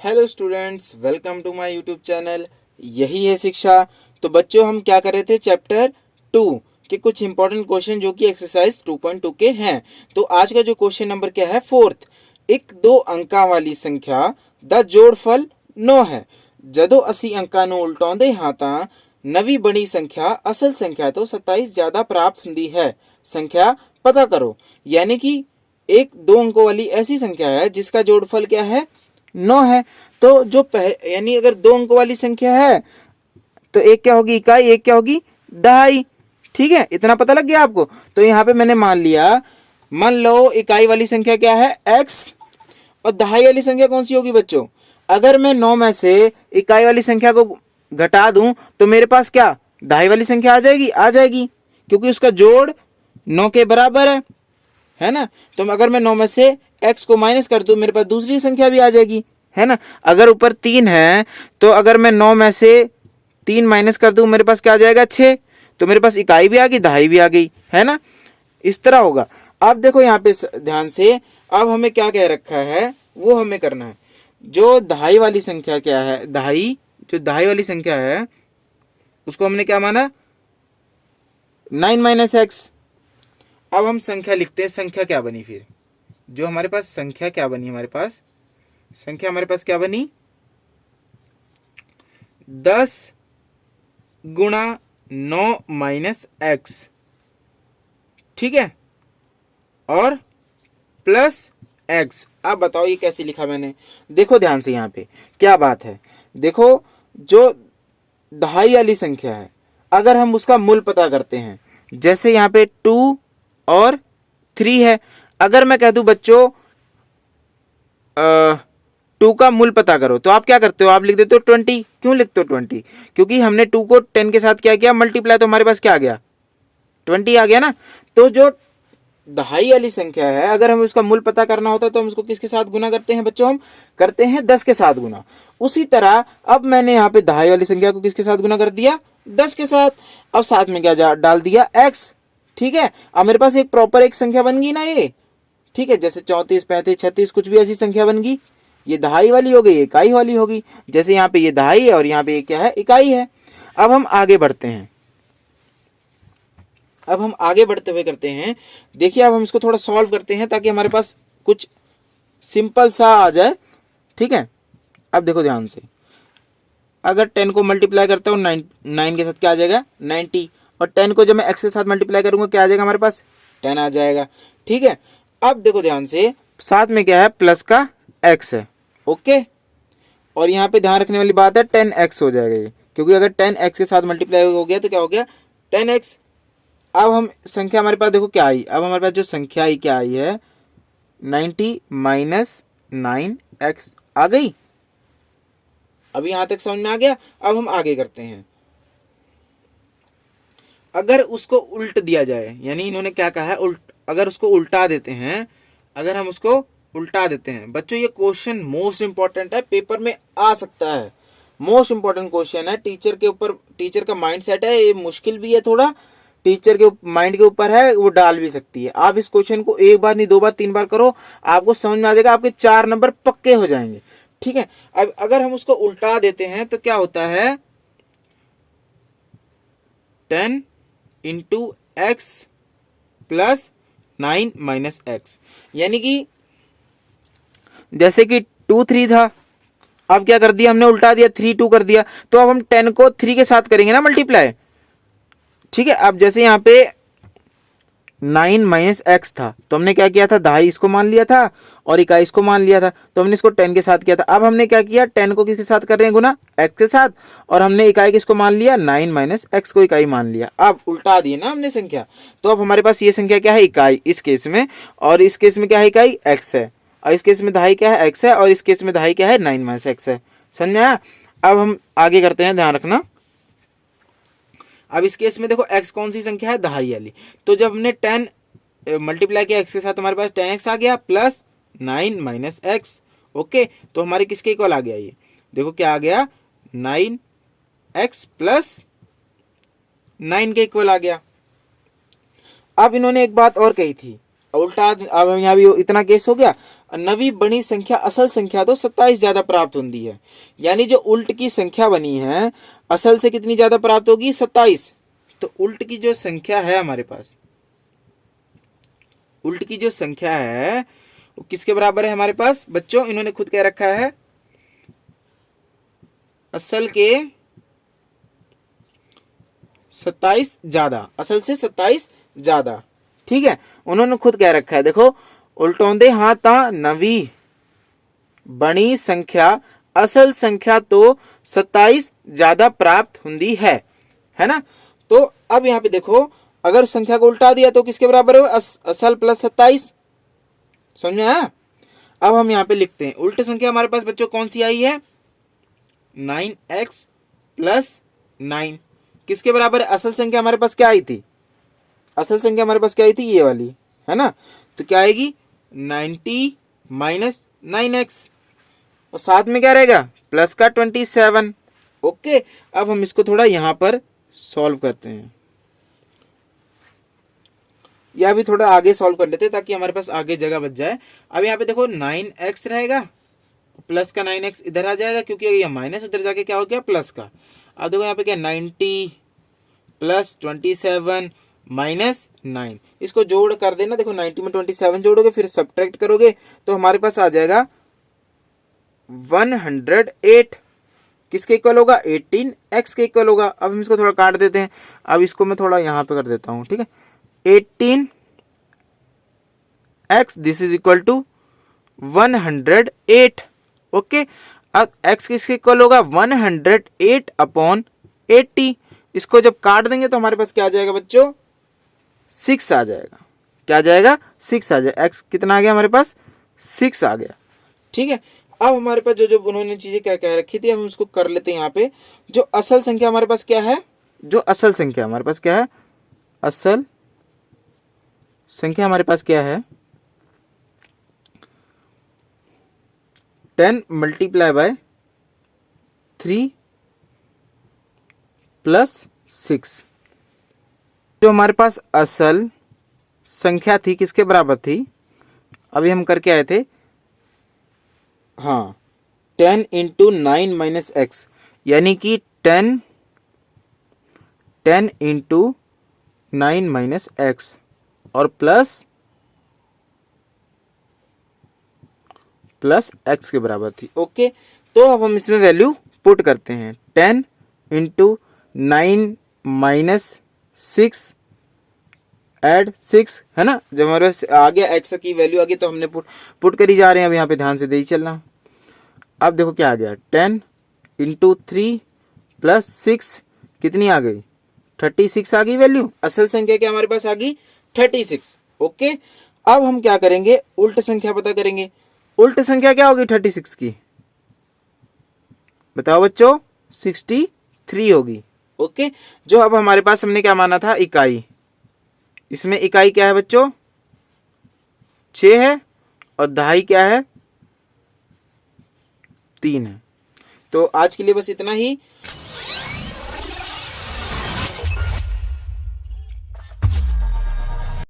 Hello students, welcome to my YouTube channel. यही है शिक्षा। तो बच्चों, हम क्या कर रहे थे, चैप्टर 2 के कुछ इंपॉर्टेंट क्वेश्चन जो कि एक्सरसाइज 2.2 के हैं। तो आज का जो क्वेश्चन नंबर क्या है, फोर्थ। एक 2 अंका वाली संख्या ਦਾ जोड़फल 9 है। ਜਦੋਂ ਅਸੀਂ ਅੰਕਾਂ ਨੂੰ ਉਲਟਾਉਂਦੇ ਹਾਂ ਤਾਂ ਨਵੀਂ ਬਣੀ संख्या असल संख्या तो 27 ज़्यादा प्राप्त होती है। संख्या पता करो। यानी कि एक 2 अंकों वाली ऐसी संख्या है जिसका जोड़फल क्या है, 9 है। तो जो यानी अगर 2 अंकों वाली संख्या है तो एक क्या होगी, इकाई, एक क्या होगी, दहाई। ठीक है, इतना पता लग गया आपको। तो यहाँ पे मैंने मान लो इकाई वाली संख्या क्या है, x, और दहाई वाली संख्या कौन सी होगी बच्चों। अगर मैं 9 में से इकाई वाली संख्या को घटा दूं तो मेरे पास क्या, दहाई वाली संख्या आ जाएगी, क्योंकि उसका जोड़ 9 के बराबर है ना। तो अगर मैं 9 में से x को माइनस कर दूं, मेरे पास दूसरी संख्या भी आ जाएगी, है ना। अगर ऊपर 3 है तो अगर मैं 9 में से 3 माइनस कर दूं, मेरे पास क्या आ जाएगा, 6। तो मेरे पास इकाई भी आ गई, दहाई भी आ गई, है ना। इस तरह होगा। अब देखो यहाँ पे ध्यान से, अब हमें क्या कह रखा है वो हमें करना है। जो दहाई वाली संख्या क्या है, जो दहाई वाली संख्या है उसको हमने क्या माना, 9 माइनस एक्स। अब हम संख्या लिखते हैं। संख्या क्या बनी फिर, जो हमारे पास संख्या क्या बनी, संख्या हमारे पास क्या बनी, 10 गुणा 9 माइनस एक्स, ठीक है, और प्लस एक्स। अब बताओ ये कैसे लिखा मैंने। देखो ध्यान से, यहाँ पे क्या बात है। देखो, जो दहाई वाली संख्या है, अगर हम उसका मूल पता करते हैं, जैसे यहाँ पे 2 और 3 है। अगर मैं कह दूं बच्चों 2 का मूल पता करो, तो आप क्या करते हो, आप लिख देते हो 20। क्यों लिखते हो 20? क्योंकि हमने 2 को 10 के साथ क्या किया, मल्टीप्लाई, तो हमारे पास क्या आ गया, 20 आ गया ना। तो जो दहाई वाली संख्या है, अगर हमें उसका मूल पता करना होता है तो हम उसको किसके साथ गुना करते हैं बच्चों, हम करते हैं 10 के साथ गुना। उसी तरह अब मैंने यहाँ पे दहाई वाली संख्या को किसके साथ गुना कर दिया, 10 के साथ। अब साथ में क्या डाल दिया, x। ठीक है, अब मेरे पास एक प्रॉपर एक संख्या बन गई ना ये। ठीक है, जैसे 34, 35, 36 कुछ भी ऐसी संख्या बन गई। ये दहाई वाली हो गई, इकाई वाली होगी। जैसे यहाँ पे ये दहाई है और यहाँ पे ये क्या है, इकाई है। अब हम आगे बढ़ते हैं। अब हम आगे बढ़ते हुए करते हैं। देखिए, अब हम इसको थोड़ा सॉल्व करते हैं ताकि हमारे पास कुछ सिंपल सा आ जाए। ठीक है, अब देखो ध्यान से, अगर 10 को मल्टीप्लाई करता हूँ 9 के साथ, क्या आ जाएगा, 90। और 10 को जब मैं x के साथ मल्टीप्लाई करूंगा, क्या आ जाएगा हमारे पास, 10 आ जाएगा। ठीक है, अब देखो ध्यान से, साथ में क्या है, प्लस का x है। ओके, और यहाँ पे ध्यान रखने वाली बात है, 10x हो जाएगा ये, क्योंकि अगर 10x के साथ मल्टीप्लाई हो गया तो क्या हो गया, 10x। अब हम संख्या हमारे पास देखो क्या आई, अब हमारे पास जो संख्या आई क्या आई है, 90 माइनस 9x आ गई। अभी यहां तक समझ में आ गया। अब हम आगे करते हैं। अगर उसको उल्ट दिया जाए, यानी इन्होंने क्या कहा है, अगर उसको उल्टा देते हैं, अगर हम उसको उल्टा देते हैं बच्चों, ये क्वेश्चन मोस्ट इंपॉर्टेंट है, पेपर में आ सकता है। मोस्ट इंपॉर्टेंट क्वेश्चन है, टीचर के ऊपर, टीचर का माइंड सेट है, ये मुश्किल भी है थोड़ा, टीचर के माइंड के ऊपर है, वो डाल भी सकती है। आप इस क्वेश्चन को एक बार नहीं, 2 बार 3 बार करो, आपको समझ में आ जाएगा, आपके 4 नंबर पक्के हो जाएंगे। ठीक है, अब अगर हम उसको उल्टा देते हैं तो क्या होता है, 10 into x plus 9 minus x. यानी कि जैसे कि 2 3 था, अब क्या कर दिया हमने, उल्टा दिया, 3 2 कर दिया। तो अब हम 10 को 3 के साथ करेंगे ना मल्टीप्लाई। ठीक है, अब जैसे यहाँ पे 9 माइनस एक्स था, तो हमने क्या किया था, दहाई इसको मान लिया था और इकाई इसको मान लिया था, तो हमने इसको 10 के साथ किया था। अब हमने क्या किया, 10 को किसके साथ कर रहे हैं, गुना, एक्स के साथ, और हमने इकाई किसको मान लिया, 9 माइनस एक्स को इकाई मान लिया। अब उल्टा दिए ना हमने संख्या, तो अब हमारे पास ये संख्या क्या है, इकाई इस केस में, और इस केस में क्या है, इकाई एक्स है, और इस केस में दहाई क्या है, एक्स है, और इस केस में दहाई क्या है, 9 माइनस एक्स है। समझ में आया। अब हम आगे करते हैं, ध्यान रखना। अब इस केस में देखो x कौन सी संख्या है, दहाई वाली। तो जब हमने 10 मल्टीप्लाई किया x के साथ, हमारे पास 10x आ गया प्लस 9 माइनस एक्स। ओके, तो हमारे किसके इक्वल आ गया, ये देखो क्या आ गया, 9x प्लस 9 के इक्वल आ गया। अब इन्होंने एक बात और कही थी, उल्टा, अब यहाँ भी इतना केस हो गया। नवी बनी संख्या असल संख्या तो 27 ज्यादा प्राप्त होती है, यानी जो उल्ट की संख्या बनी है असल से कितनी ज्यादा प्राप्त होगी, 27। तो उल्ट की जो संख्या है हमारे पास, उल्ट की जो संख्या है वो किसके बराबर है हमारे पास बच्चों, इन्होंने खुद कह रखा है असल के 27 ज्यादा, असल से 27 ज्यादा। ठीक है, उन्होंने खुद कह रखा है, देखो उल्टोंदे हाँ ता नवी बनी संख्या असल संख्या तो 27 ज्यादा प्राप्त हुंदी है ना। तो अब यहाँ पे देखो, अगर संख्या को उल्टा दिया तो किसके बराबर हो, असल प्लस 27, समझ में आया। अब हम यहाँ पे लिखते हैं उल्ट संख्या हमारे पास बच्चों कौन सी आई है, 9x प्लस 9 किसके बराबर है, असल संख्या हमारे पास क्या आई थी, असल संख्या हमारे पास क्या आई थी, ये वाली है ना। तो क्या आएगी 90 माइनस 9x, और साथ में क्या रहेगा प्लस का 27। ओके, अब हम इसको थोड़ा यहां पर सॉल्व करते हैं, या भी थोड़ा आगे सॉल्व कर लेते हैं ताकि हमारे पास आगे जगह बच जाए। अब यहाँ पे देखो 9x रहेगा, प्लस का 9x इधर आ जाएगा क्योंकि ये माइनस उधर जाके क्या हो गया प्लस का। अब देखो यहाँ पे क्या 90 प्लस 27 माइनस 9, इसको जोड़ कर देना। देखो 90 में 27 जोड़ोगे फिर सब्ट्रैक्ट करोगे तो हमारे पास आ जाएगा 108, किसके इक्वल होगा, 18x के इक्वल होगा। अब हम इसको थोड़ा काट देते हैं, अब इसको मैं थोड़ा यहाँ पे कर देता हूँ, ठीक है। 18x this is equal to 108। Okay, अब x किसके इक्वल होगा, 108 अपॉन 80। इसको जब काट देंगे तो हमारे पास क्या आ जाएगा बच्चों, 6 आ जाएगा। क्या आ जाएगा, 6 आ जाएगा। x कितना आ गया हमारे पास, 6 आ गया। ठीक है, अब हमारे पास जो जो उन्होंने चीजें क्या कह रखी थी अब हम उसको कर लेते हैं। यहाँ पे जो असल संख्या हमारे पास क्या है, जो असल संख्या हमारे पास क्या है, असल संख्या हमारे पास क्या है, 10 मल्टीप्लाई बाय 3 प्लस 6। जो हमारे पास असल संख्या थी किसके बराबर थी, अभी हम करके आए थे, हाँ 10 इंटू 9 माइनस एक्स, यानी कि 10 इंटू 9 माइनस एक्स और प्लस एक्स के बराबर थी। ओके, तो अब हम इसमें वैल्यू पुट करते हैं, 10 इंटू 9 माइनस 6 एड 6 है ना। जब हमारे पास आ गया एक्स की वैल्यू आ गई तो हमने पुट करी जा रहे हैं। अब यहाँ पे ध्यान से दे ही चलना। अब देखो क्या आ गया, 10 इंटू 3 प्लस 6 कितनी आ गई, 36 आ गई वैल्यू। असल संख्या क्या हमारे पास आ गई, 36। ओके, अब हम क्या करेंगे, उल्ट संख्या पता करेंगे। उल्ट संख्या क्या होगी 36 की, बताओ बच्चों, 63 होगी। ओके, जो अब हमारे पास हमने क्या माना था, इकाई, इसमें इकाई क्या है बच्चों, 6 है और दहाई क्या है, 3 है। तो आज के लिए बस इतना ही।